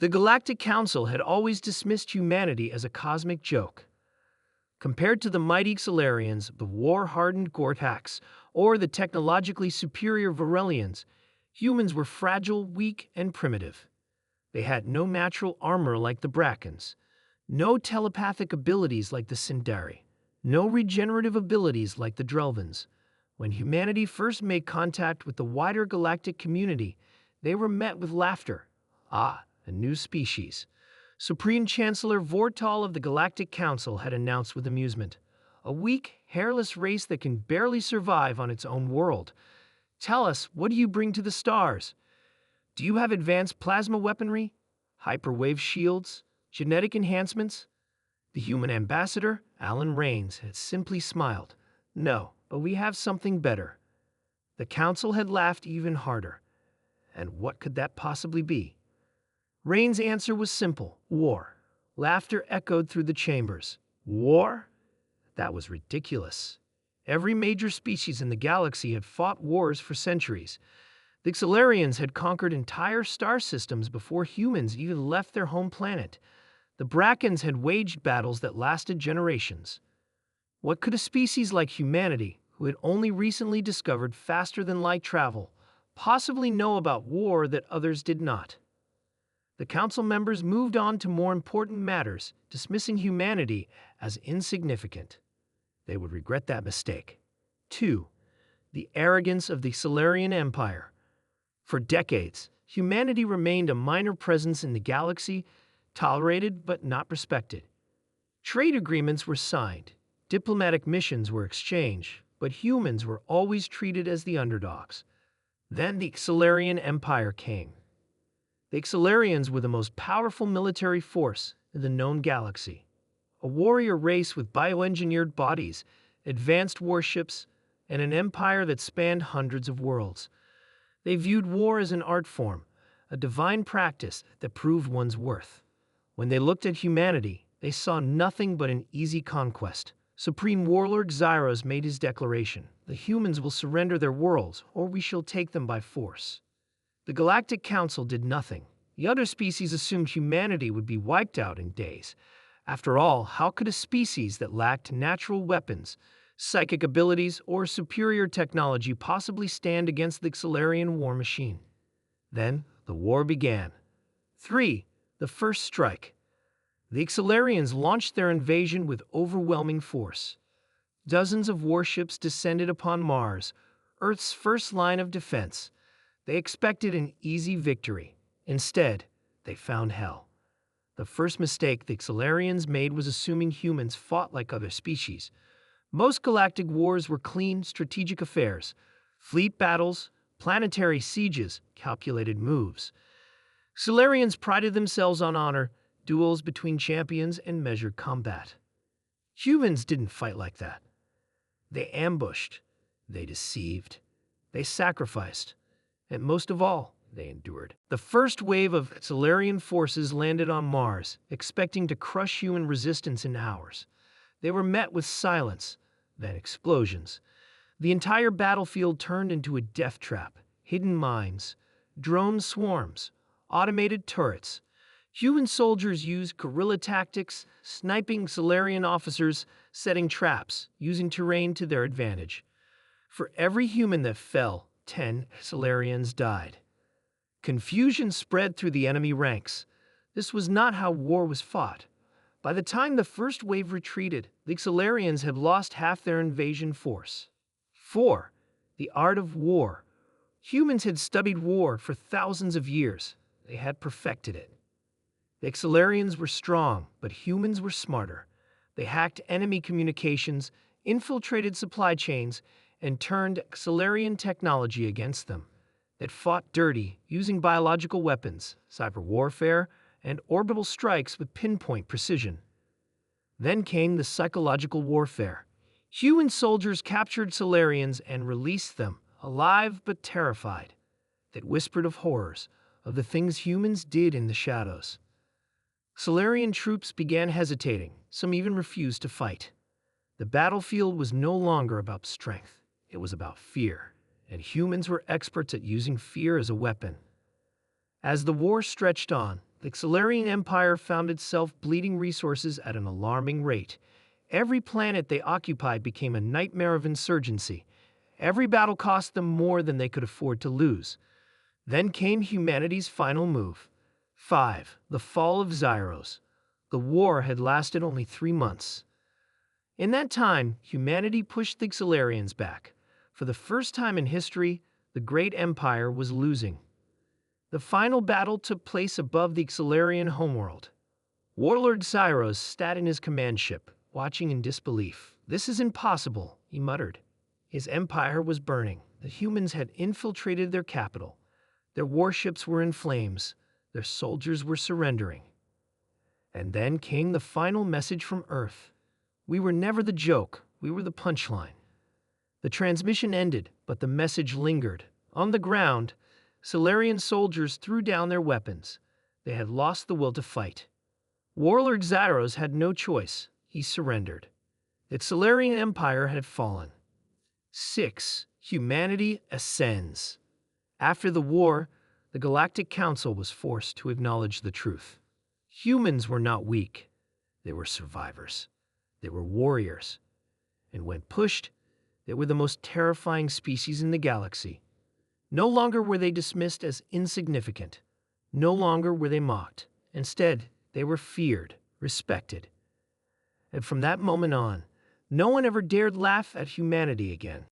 The Galactic Council had always dismissed humanity as a cosmic joke. Compared to the mighty Xalarians, the war-hardened Gortax, or the technologically superior Varelians, humans were fragile, weak, and primitive. They had no natural armor like the Brackens, no telepathic abilities like the Sindari, no regenerative abilities like the Drelvins. When humanity first made contact with the wider galactic community, they were met with laughter. Ah, a new species. Supreme Chancellor Vortal of the Galactic Council had announced with amusement. A weak, hairless race that can barely survive on its own world. Tell us, what do you bring to the stars? Do you have advanced plasma weaponry? Hyperwave shields? Genetic enhancements? The human ambassador, Alan Rains, had simply smiled. No, but we have something better. The council had laughed even harder. And what could that possibly be? Rain's answer was simple: war. Laughter echoed through the chambers. War? That was ridiculous. Every major species in the galaxy had fought wars for centuries. The Xalarians had conquered entire star systems before humans even left their home planet. The Brackens had waged battles that lasted generations. What could a species like humanity, who had only recently discovered faster-than-light travel, possibly know about war that others did not? The council members moved on to more important matters, dismissing humanity as insignificant. They would regret that mistake. 2. The arrogance of the Xalarian Empire. For decades, humanity remained a minor presence in the galaxy, tolerated but not respected. Trade agreements were signed, diplomatic missions were exchanged, but humans were always treated as the underdogs. Then the Xalarian Empire came. The Xalarians were the most powerful military force in the known galaxy. A warrior race with bioengineered bodies, advanced warships, and an empire that spanned hundreds of worlds. They viewed war as an art form, a divine practice that proved one's worth. When they looked at humanity, they saw nothing but an easy conquest. Supreme Warlord Xyros made his declaration: the humans will surrender their worlds, or we shall take them by force. The Galactic Council did nothing. The other species assumed humanity would be wiped out in days. After all, how could a species that lacked natural weapons, psychic abilities, or superior technology possibly stand against the Xalarian war machine? Then, the war began. 3. The First Strike. The Xalarians launched their invasion with overwhelming force. Dozens of warships descended upon Mars, Earth's first line of defense. They expected an easy victory. Instead, they found hell. The first mistake the Xalarians made was assuming humans fought like other species. Most galactic wars were clean, strategic affairs. Fleet battles, planetary sieges, calculated moves. Xalarians prided themselves on honor, duels between champions, and measured combat. Humans didn't fight like that. They ambushed, they deceived, they sacrificed, and most of all, they endured. The first wave of Xalarian forces landed on Mars, expecting to crush human resistance in hours. They were met with silence, then explosions. The entire battlefield turned into a death trap. Hidden mines, drone swarms, automated turrets. Human soldiers used guerrilla tactics, sniping Xalarian officers, setting traps, using terrain to their advantage. For every human that fell, 10 Xalarians died. Confusion spread through the enemy ranks. This was not how war was fought. By the time the first wave retreated, the Xalarians had lost half their invasion force. 4. The Art of War. Humans had studied war for thousands of years. They had perfected it. The Xalarians were strong, but humans were smarter. They hacked enemy communications, infiltrated supply chains, and turned Xalarian technology against them. It fought dirty, using biological weapons, cyber warfare, and orbital strikes with pinpoint precision. Then came the psychological warfare. Human soldiers captured Xalarians and released them, alive but terrified. That whispered of horrors, of the things humans did in the shadows. Xalarian troops began hesitating, some even refused to fight. The battlefield was no longer about strength, it was about fear. And humans were experts at using fear as a weapon. As the war stretched on, The Xalarian Empire found itself bleeding resources at an alarming rate. Every planet they occupied became a nightmare of insurgency. Every battle cost them more than they could afford to lose. Then came humanity's final move. 5. The fall of Zyros. The war had lasted only 3 months. In that time, humanity pushed the Xalarians back. For the first time in history, the great empire was losing. The final battle took place above the Xalarian homeworld. Warlord Zyros sat in his command ship, watching in disbelief. "This is impossible," he muttered. His empire was burning. The humans had infiltrated their capital. Their warships were in flames. Their soldiers were surrendering. And then came the final message from Earth. We were never the joke. We were the punchline. The transmission ended, but the message lingered. On the ground, Xalarian soldiers threw down their weapons. They had lost the will to fight. Warlord Zyros had no choice. He surrendered. The Xalarian Empire had fallen. 6. Humanity ascends. After the war, the Galactic Council was forced to acknowledge the truth. Humans were not weak. They were survivors. They were warriors. And when pushed, they were the most terrifying species in the galaxy. No longer were they dismissed as insignificant. No longer were they mocked. Instead, they were feared, respected. And from that moment on, no one ever dared laugh at humanity again.